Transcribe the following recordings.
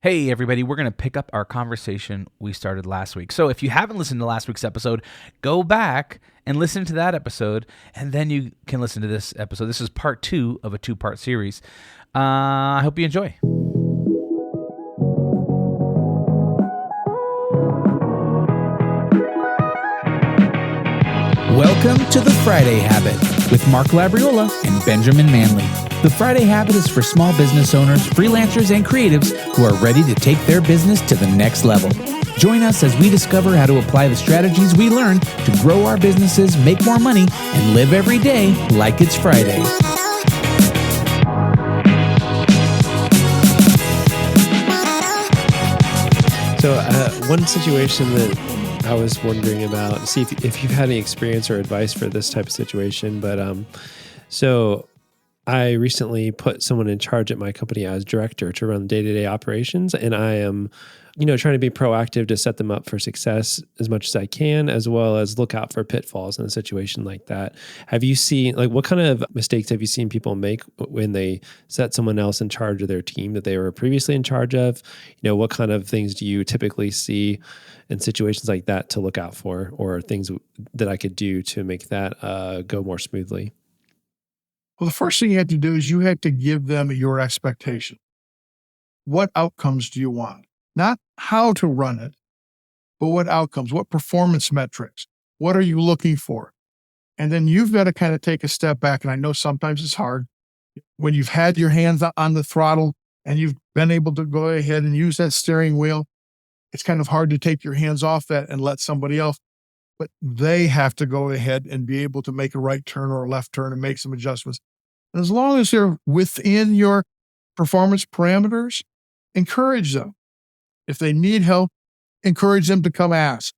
Hey, everybody, we're going to pick up our conversation we started last week. So if you haven't listened to last week's episode, go back and listen to that episode, and then you can listen to this episode. This is part 2 of a 2-part series. I hope you enjoy. Welcome to The Friday Habit with Mark Labriola and Benjamin Manley. The Friday Habit is for small business owners, freelancers, and creatives who are ready to take their business to the next level. Join us as we discover how to apply the strategies we learned to grow our businesses, make more money, and live every day like it's Friday. So one situation that I was wondering about, see if you've had any experience or advice for this type of situation, but so I recently put someone in charge at my company as director to run day-to-day operations, and I am, trying to be proactive to set them up for success as much as I can, as well as look out for pitfalls in a situation like that. Have you seen, what kind of mistakes have you seen people make when they set someone else in charge of their team that they were previously in charge of? What kind of things do you typically see in situations like that to look out for, or things that I could do to make that go more smoothly? Well, the first thing you have to do is you have to give them your expectation. What outcomes do you want? Not how to run it, but what outcomes, what performance metrics, what are you looking for? And then you've got to kind of take a step back. And I know sometimes it's hard when you've had your hands on the throttle and you've been able to go ahead and use that steering wheel. It's kind of hard to take your hands off that and let somebody else, but they have to go ahead and be able to make a right turn or a left turn and make some adjustments. And as long as they're within your performance parameters, encourage them. If they need help, encourage them to come ask.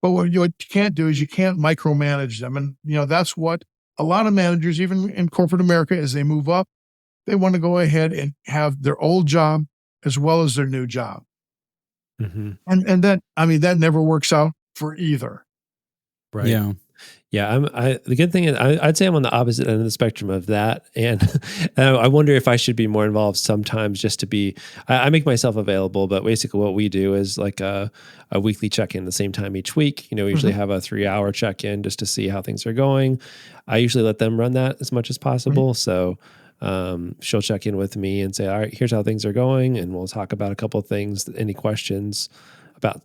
But what you can't do is you can't micromanage them. And, that's what a lot of managers, even in corporate America, as they move up, they want to go ahead and have their old job as well as their new job. Mm-hmm. And that never works out for either. Right. Yeah. The good thing is I'd say I'm on the opposite end of the spectrum of that. And I wonder if I should be more involved sometimes just to be, I make myself available, but basically what we do is like a weekly check-in the same time each week. We usually have a 3-hour check-in just to see how things are going. I usually let them run that as much as possible. So she'll check in with me and say, all right, here's how things are going. And we'll talk about a couple of things, any questions about,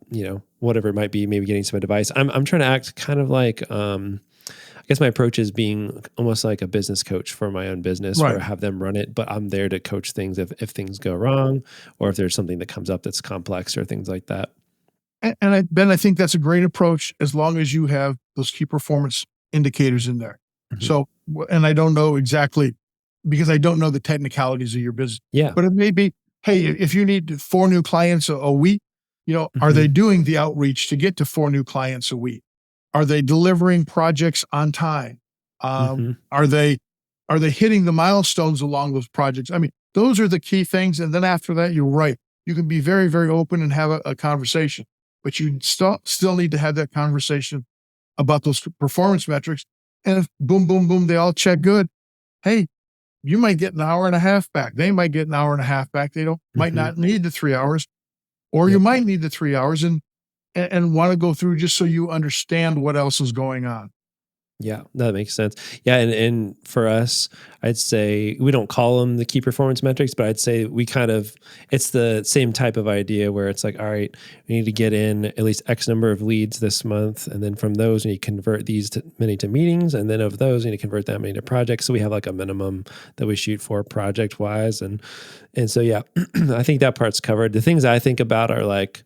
whatever it might be, maybe getting some advice. I'm trying to act kind of like, I guess my approach is being almost like a business coach for my own business, Right. where I have them run it, but I'm there to coach things if things go wrong, or if there's something that comes up that's complex or things like that. And Ben, I think that's a great approach as long as you have those key performance indicators in there. Mm-hmm. So, and I don't know exactly, because I don't know the technicalities of your business. Yeah. But it may be, hey, if you need 4 new clients a week, are they doing the outreach to get to 4 new clients a week? Are they delivering projects on time? Are they hitting the milestones along those projects? I mean, those are the key things. And then after that, you're right. You can be very, very open and have a conversation, but you still need to have that conversation about those performance metrics. And if boom, boom, boom, they all check good. Hey, you might get an hour and a half back. They might get an hour and a half back. They might not need the 3 hours, or you might need the 3 hours and want to go through just so you understand what else is going on. Yeah, that makes sense. Yeah, and for us, I'd say we don't call them the key performance metrics, but I'd say it's the same type of idea where it's like, all right, we need to get in at least X number of leads this month, and then from those, we need to convert these many to meetings, and then of those, we need to convert that many to projects. So we have like a minimum that we shoot for project-wise, and so yeah, I think that part's covered. The things I think about are like,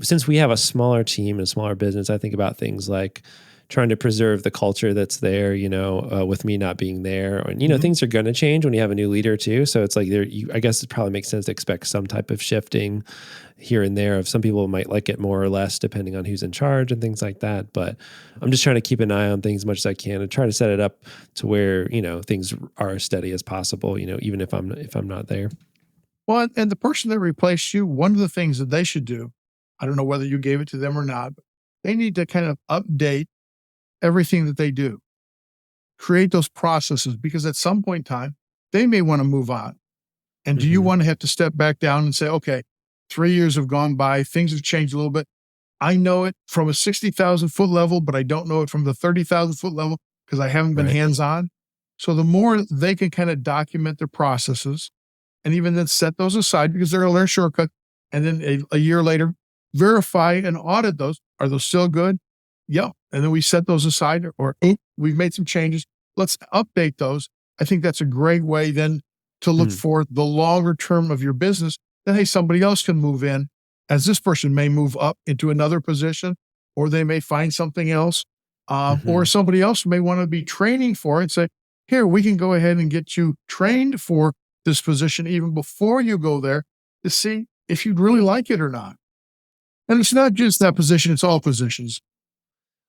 since we have a smaller team and a smaller business, I think about things like trying to preserve the culture that's there, with me not being there. And, things are going to change when you have a new leader too. So it's like I guess it probably makes sense to expect some type of shifting here and there. Of some people might like it more or less depending on who's in charge and things like that. But I'm just trying to keep an eye on things as much as I can and try to set it up to where, things are as steady as possible, even if I'm not there. Well, and the person that replaced you, one of the things that they should do, I don't know whether you gave it to them or not, but they need to kind of update everything that they do. Create those processes, because at some point in time, they may want to move on. And do you want to have to step back down and say, okay, 3 years have gone by, things have changed a little bit. I know it from a 60,000 foot level, but I don't know it from the 30,000 foot level because I haven't been hands-on. So the more they can kind of document their processes and even then set those aside because they're a learn shortcut. And then a year later, verify and audit those. Are those still good? Yeah. And then we set those aside or we've made some changes. Let's update those. I think that's a great way then to look for the longer term of your business. Then, hey, somebody else can move in as this person may move up into another position, or they may find something else, or somebody else may want to be training for it and say, here, we can go ahead and get you trained for this position even before you go there to see if you'd really like it or not. And it's not just that position, it's all positions.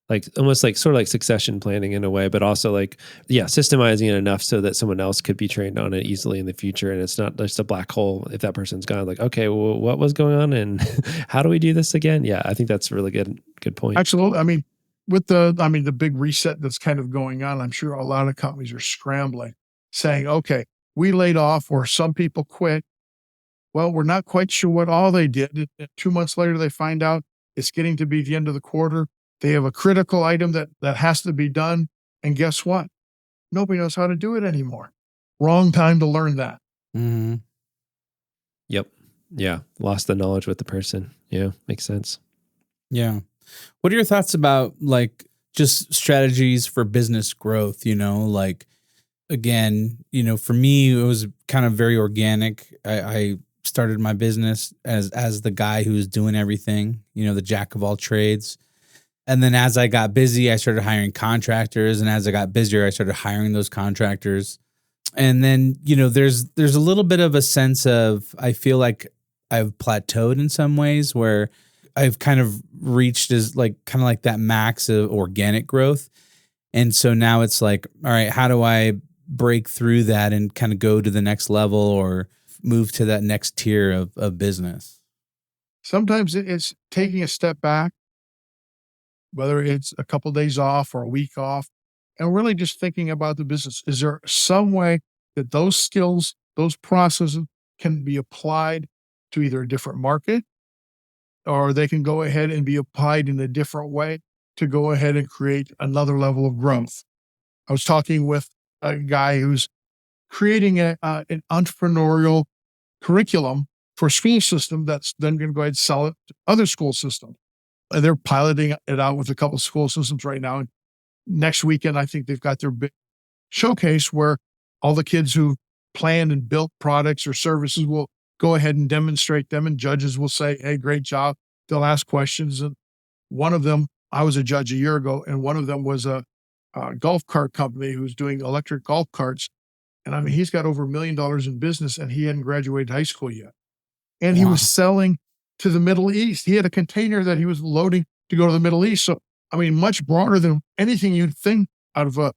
Like almost like sort of like succession planning in a way, but also like, systemizing it enough so that someone else could be trained on it easily in the future. And it's not just a black hole if that person's gone. Like, okay, well, what was going on and how do we do this again? Yeah, I think that's a really good point. Absolutely. I mean, with the big reset that's kind of going on, I'm sure a lot of companies are scrambling, saying, okay, we laid off or some people quit. Well, we're not quite sure what all they did. 2 months later, they find out it's getting to be the end of the quarter. They have a critical item that has to be done. And guess what? Nobody knows how to do it anymore. Wrong time to learn that. Mm-hmm. Yep. Yeah. Lost the knowledge with the person. Yeah. Makes sense. Yeah. What are your thoughts about like just strategies for business growth? Like, again, for me, it was kind of very organic. I started my business as the guy who was doing everything, the jack of all trades. And then as I got busy, I started hiring contractors. And as I got busier, I started hiring those contractors. And then, there's a little bit of a sense of, I feel like I've plateaued in some ways where I've kind of reached as like kind of like that max of organic growth. And so now it's like, all right, how do I break through that and kind of go to the next level or move to that next tier of business? Sometimes it's taking a step back, whether it's a couple of days off or a week off, and really just thinking about the business. Is there some way that those skills, those processes can be applied to either a different market or they can go ahead and be applied in a different way to go ahead and create another level of growth? I was talking with a guy who's creating an entrepreneurial curriculum for a school system that's then going to go ahead and sell it to other school systems. And they're piloting it out with a couple of school systems right now. And next weekend, I think they've got their big showcase where all the kids who planned and built products or services will go ahead and demonstrate them. And judges will say, hey, great job. They'll ask questions. And one of them, I was a judge a year ago, and one of them was a golf cart company who's doing electric golf carts. And I mean, he's got over $1 million in business and he hadn't graduated high school yet. And he was selling to the Middle East. He had a container that he was loading to go to the Middle East. So, I mean, much broader than anything you'd think out of a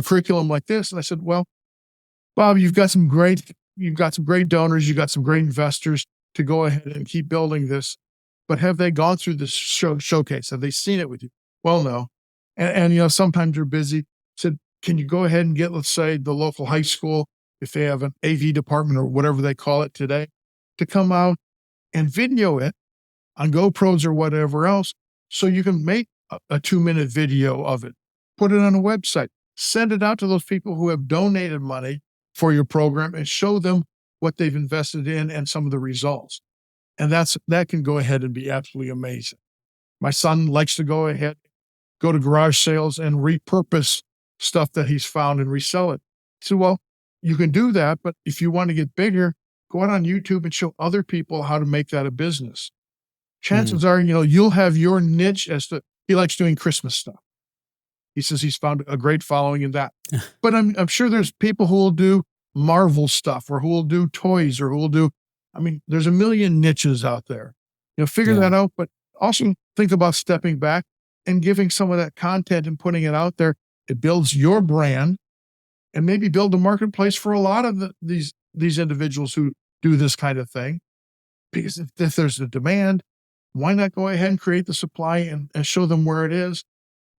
curriculum like this. And I said, well, Bob, you've got some great donors. You've got some great investors to go ahead and keep building this. But have they gone through this showcase? Have they seen it with you? Well, no. And sometimes you're busy. Said, can you go ahead and get, let's say, the local high school, if they have an AV department or whatever they call it today, to come out and video it on GoPros or whatever else, so you can make a 2-minute video of it, put it on a website, send it out to those people who have donated money for your program and show them what they've invested in and some of the results. And that can go ahead and be absolutely amazing. My son likes to go to garage sales and repurpose stuff that he's found and resell it. So, well, you can do that, but if you want to get bigger, go out on YouTube and show other people how to make that a business. Chances are, you'll have your niche he likes doing Christmas stuff. He says he's found a great following in that. But I'm sure there's people who will do Marvel stuff or who will do toys or who will do, there's a million niches out there. Figure that out, but also think about stepping back and giving some of that content and putting it out there. It builds your brand and maybe build a marketplace for a lot of these individuals who do this kind of thing. Because if there's a demand, why not go ahead and create the supply and show them where it is?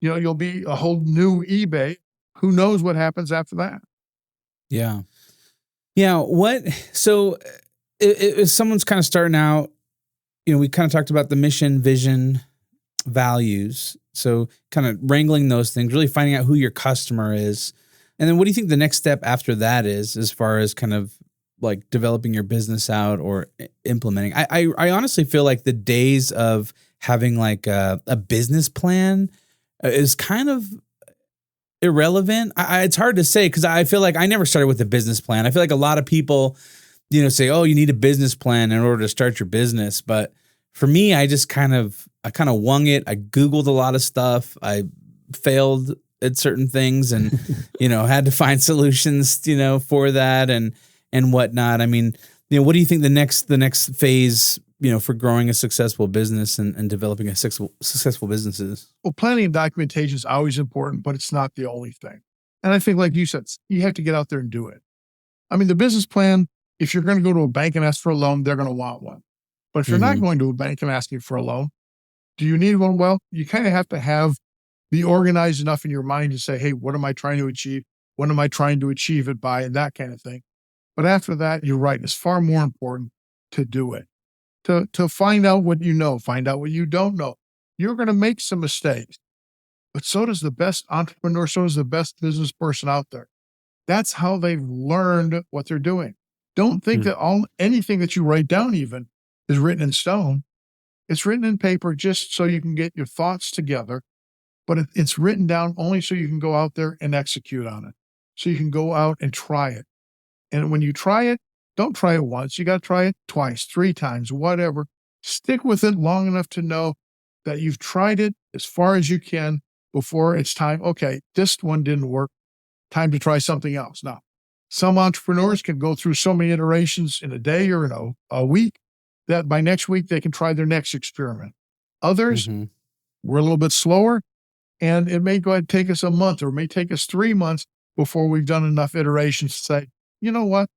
You'll be a whole new eBay. Who knows what happens after that? Yeah. Yeah. So if someone's kind of starting out, we kind of talked about the mission, vision, values. So kind of wrangling those things, really finding out who your customer is. And then what do you think the next step after that is, as far as kind of like developing your business out or implementing? I honestly feel like the days of having like a business plan is kind of irrelevant. It's hard to say, because I feel like I never started with a business plan. I feel like a lot of people, say, oh, you need a business plan in order to start your business. But for me, I kind of wung it. I Googled a lot of stuff. I failed at certain things and, had to find solutions, for that and whatnot. I mean, what do you think the next phase, for growing a successful business and developing a successful business is? Well, planning and documentation is always important, but it's not the only thing. And I think, like you said, you have to get out there and do it. I mean, the business plan, if you're going to go to a bank and ask for a loan, they're going to want one. But if you're not going to a bank and asking for a loan, do you need one? Well, you kind of have to be organized enough in your mind to say, hey, what am I trying to achieve? What am I trying to achieve it by? And that kind of thing. But after that, you're right. It's far more important to do it, to find out what you know, find out what you don't know. You're going to make some mistakes, but so does the best entrepreneur, so does the best business person out there. That's how they've learned what they're doing. Don't think that anything that you write down even is written in stone. It's written in paper just so you can get your thoughts together, but it's written down only so you can go out there and execute on it. So you can go out and try it. And when you try it, don't try it once. You got to try it twice, 3 times, whatever. Stick with it long enough to know that you've tried it as far as you can before it's time. Okay, this one didn't work. Time to try something else. Now, some entrepreneurs can go through so many iterations in a day or in a week that by next week they can try their next experiment. Others, we're a little bit slower, and it may go ahead and take us a month, or it may take us 3 months before we've done enough iterations to say, you know what,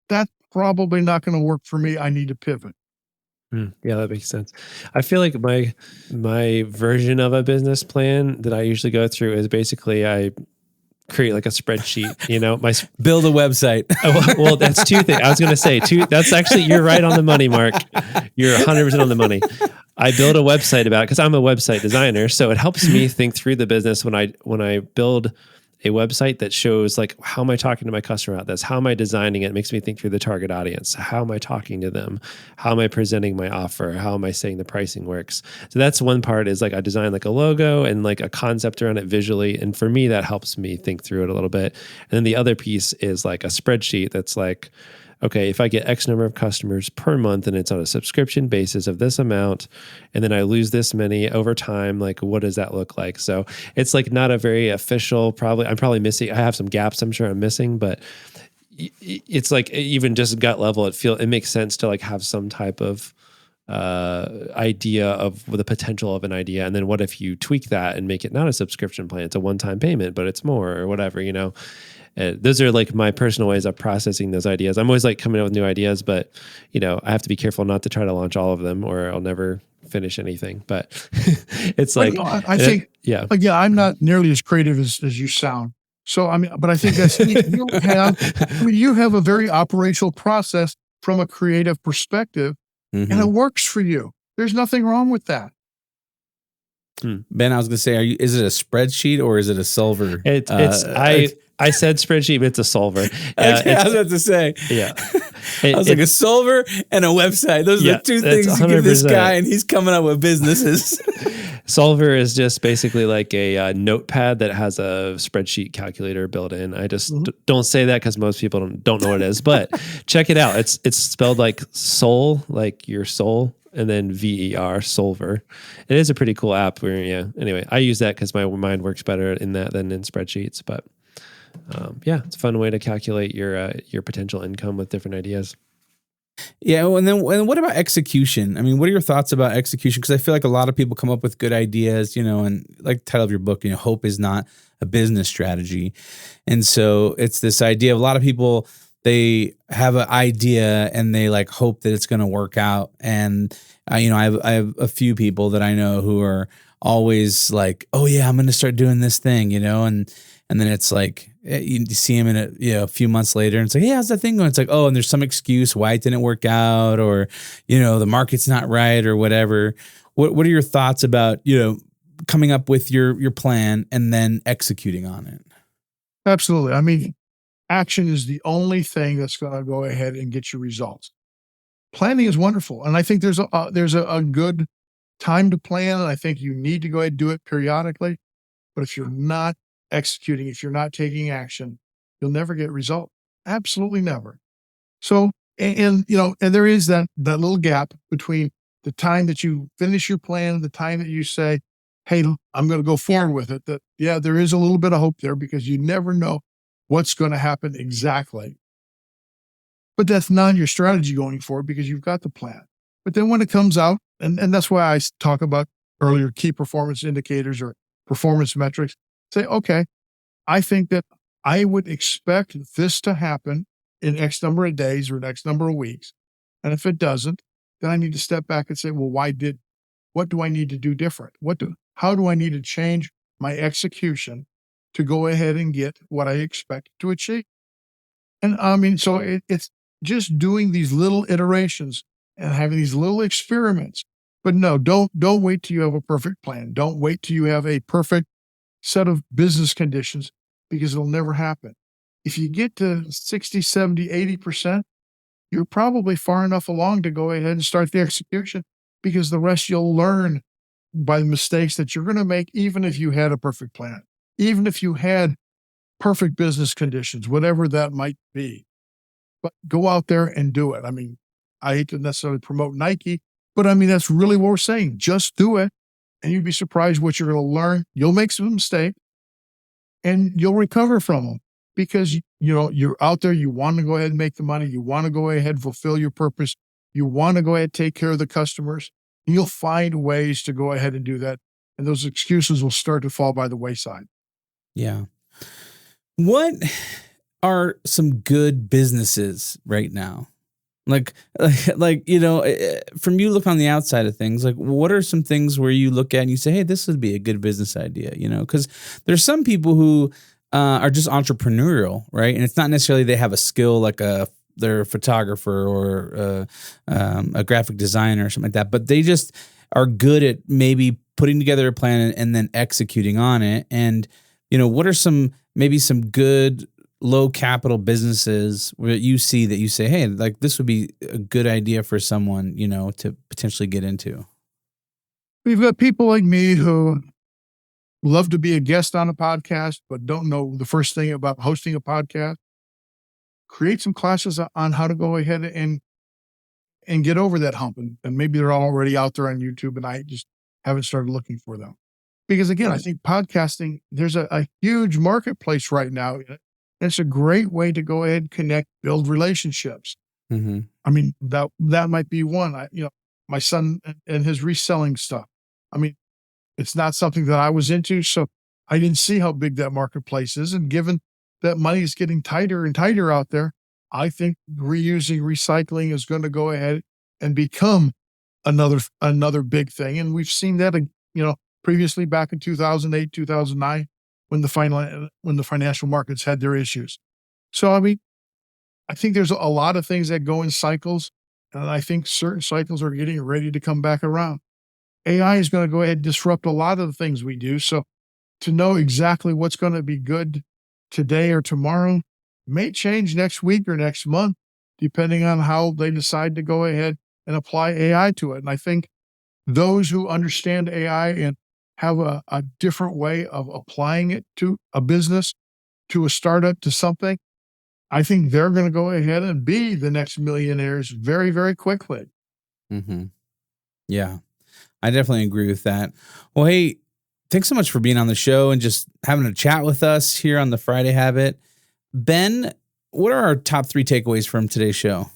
that's probably not going to work for me. I need to pivot. Yeah, that makes sense. I feel like my version of a business plan that I usually go through is basically I create like a spreadsheet, build a website. Well, that's 2 things. I was going to say 2. That's actually, you're right on the money, Mark. You're 100% on the money. I build a website about it because I'm a website designer. So it helps me think through the business when I build a website that shows like, how am I talking to my customer about this? How am I designing it? It makes me think through the target audience. How am I talking to them? How am I presenting my offer? How am I saying the pricing works? So that's one part, is like I design like a logo and like a concept around it visually. And for me, that helps me think through it a little bit. And then the other piece is like a spreadsheet that's like, okay, if I get X number of customers per month and it's on a subscription basis of this amount, and then I lose this many over time, like what does that look like? So it's like not a very official, I'm probably missing, I have some gaps I'm sure I'm missing, but it's like even just gut level, it makes sense to like have some type of idea of the potential of an idea. And then what if you tweak that and make it not a subscription plan, it's a one-time payment, but it's more or whatever, those are like my personal ways of processing those ideas. I'm always like coming up with new ideas, but I have to be careful not to try to launch all of them or I'll never finish anything. But it's like, I think, I'm not nearly as creative as you sound. So, but I think that's, you have a very operational process from a creative perspective, and it works for you. There's nothing wrong with that. Ben, I was going to say, is it a spreadsheet or is it a solver? I said spreadsheet, but it's a solver. I was about to say. Yeah. I was like, a solver and a website. Those are the 2 things you give this guy, and he's coming up with businesses. Solver is just basically like a notepad that has a spreadsheet calculator built in. I just don't say that because most people don't know what it is, but check it out. It's spelled like soul, like your soul, and then VER, Solver. It is a pretty cool app anyway, I use that because my mind works better in that than in spreadsheets, but it's a fun way to calculate your potential income with different ideas. Yeah, and what about execution? I mean, what are your thoughts about execution? Because I feel like a lot of people come up with good ideas, and like the title of your book, hope is not a business strategy. And so it's this idea of a lot of people, they have an idea and they like hope that it's going to work out. And I have a few people that I know who are always like, oh yeah, I'm going to start doing this thing, and And then it's like, you see him in a few months later and it's like, hey, how's that thing going? It's like, oh, and there's some excuse why it didn't work out, or, the market's not right or whatever. What are your thoughts about, coming up with your plan and then executing on it? Absolutely. I mean, action is the only thing that's going to go ahead and get you results. Planning is wonderful. And I think there's a good time to plan. And I think you need to go ahead and do it periodically. But if you're not executing, if you're not taking action, you'll never get results. Absolutely never. So, and there is that little gap between the time that you finish your plan and the time that you say, hey, I'm going to go forward with it. That, yeah, there is a little bit of hope there, because you never know what's going to happen exactly. But that's not your strategy going forward, because you've got the plan. But then when it comes out, and that's why I talk about earlier key performance indicators or performance metrics, say, okay, I think that I would expect this to happen in X number of days or X number of weeks. And if it doesn't, then I need to step back and say, well, what do I need to do different? How do I need to change my execution to go ahead and get what I expect to achieve? And I mean, so it's just doing these little iterations and having these little experiments. But no, don't wait till you have a perfect plan. Don't wait till you have a perfect set of business conditions, because it'll never happen. If you get to 60, 70, 80%, you're probably far enough along to go ahead and start the execution, because the rest you'll learn by the mistakes that you're going to make, even if you had a perfect plan, even if you had perfect business conditions, whatever that might be. But go out there and do it. I mean, I hate to necessarily promote Nike, but I mean, that's really what we're saying. Just do it, and you'd be surprised what you're going to learn. You'll make some mistakes, and you'll recover from them, because, you're out there. You want to go ahead and make the money. You want to go ahead and fulfill your purpose. You want to go ahead and take care of the customers. And you'll find ways to go ahead and do that. And those excuses will start to fall by the wayside. Yeah. What are some good businesses right now? Like, from you look on the outside of things, like, what are some things where you look at and you say, hey, this would be a good business idea, because there's some people who are just entrepreneurial, right? And it's not necessarily they have a skill like they're a photographer or a graphic designer or something like that, but they just are good at maybe putting together a plan and then executing on it. And, what are some good low capital businesses where you see that you say, hey, like, this would be a good idea for someone, to potentially get into? We've got people like me who love to be a guest on a podcast, but don't know the first thing about hosting a podcast. Create some classes on how to go ahead and get over that hump. And maybe they're already out there on YouTube, and I just haven't started looking for them. Because again, I think podcasting, there's a huge marketplace right now. It's a great way to go ahead and connect, build relationships. Mm-hmm. I mean, that might be one. My son and his reselling stuff. I mean, it's not something that I was into, so I didn't see how big that marketplace is. And given that money is getting tighter and tighter out there, I think reusing, recycling is going to go ahead and become another big thing. And we've seen that, previously back in 2008, 2009, when the financial markets had their issues. So, I mean, I think there's a lot of things that go in cycles, and I think certain cycles are getting ready to come back around. AI is going to go ahead and disrupt a lot of the things we do. So to know exactly what's going to be good today or tomorrow may change next week or next month, depending on how they decide to go ahead and apply AI to it. And I think those who understand AI and have a different way of applying it to a business, to a startup, to something, I think they're going to go ahead and be the next millionaires very, very quickly. Mm-hmm. Yeah, I definitely agree with that. Well, hey, thanks so much for being on the show and just having a chat with us here on the Friday Habit. Ben, what are our top 3 takeaways from today's show?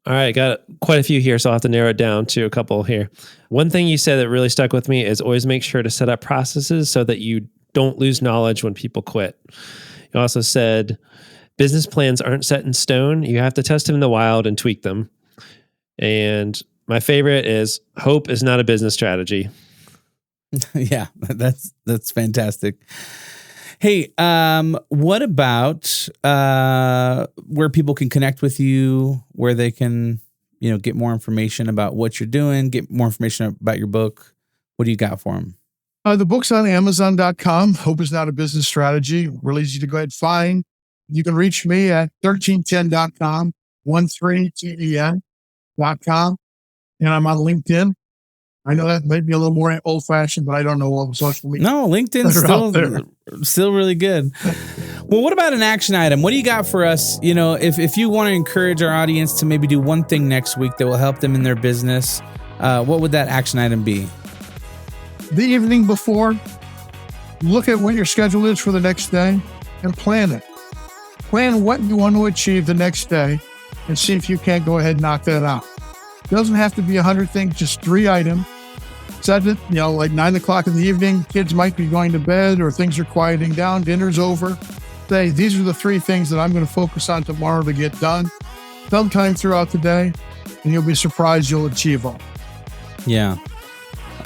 All right, got quite a few here, so I'll have to narrow it down to a couple here. One thing you said that really stuck with me is always make sure to set up processes so that you don't lose knowledge when people quit. You also said business plans aren't set in stone. You have to test them in the wild and tweak them. And my favorite is hope is not a business strategy. Yeah, that's fantastic. Hey, what about where people can connect with you, where they can, get more information about what you're doing, get more information about your book? What do you got for them? The book's on Amazon.com. Hope is Not a Business Strategy. Really easy to go ahead and find. You can reach me at 1310.com, 13ten.com. And I'm on LinkedIn. I know that might be a little more old fashioned, but I don't know all the social media. No, LinkedIn's still really good. Well, what about an action item? What do you got for us? If you want to encourage our audience to maybe do one thing next week that will help them in their business, what would that action item be? The evening before, look at what your schedule is for the next day and plan it. Plan what you want to achieve the next day and see if you can't go ahead and knock that out. It doesn't have to be 100 things, just 3 items. Set it, like 9 o'clock in the evening, kids might be going to bed or things are quieting down, dinner's over. Say, these are the 3 things that I'm going to focus on tomorrow to get done. Sometime throughout the day, and you'll be surprised you'll achieve them. Yeah.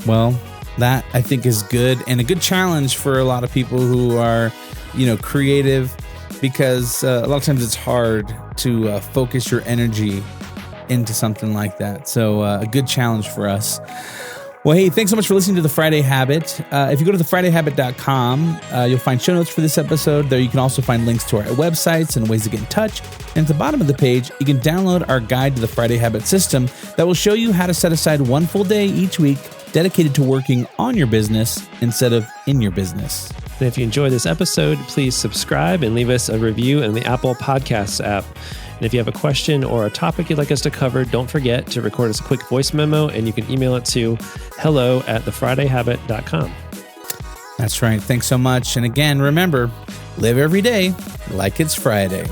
Well, that I think is good and a good challenge for a lot of people who are, creative, because a lot of times it's hard to focus your energy into something like that. So a good challenge for us. Well, hey, thanks so much for listening to The Friday Habit. If you go to thefridayhabit.com, you'll find show notes for this episode. There you can also find links to our websites and ways to get in touch. And at the bottom of the page, you can download our guide to the Friday Habit system that will show you how to set aside one full day each week dedicated to working on your business instead of in your business. And if you enjoyed this episode, please subscribe and leave us a review in the Apple Podcasts app. And if you have a question or a topic you'd like us to cover, don't forget to record us a quick voice memo, and you can email it to hello@thefridayhabit.com. That's right. Thanks so much. And again, remember, live every day like it's Friday.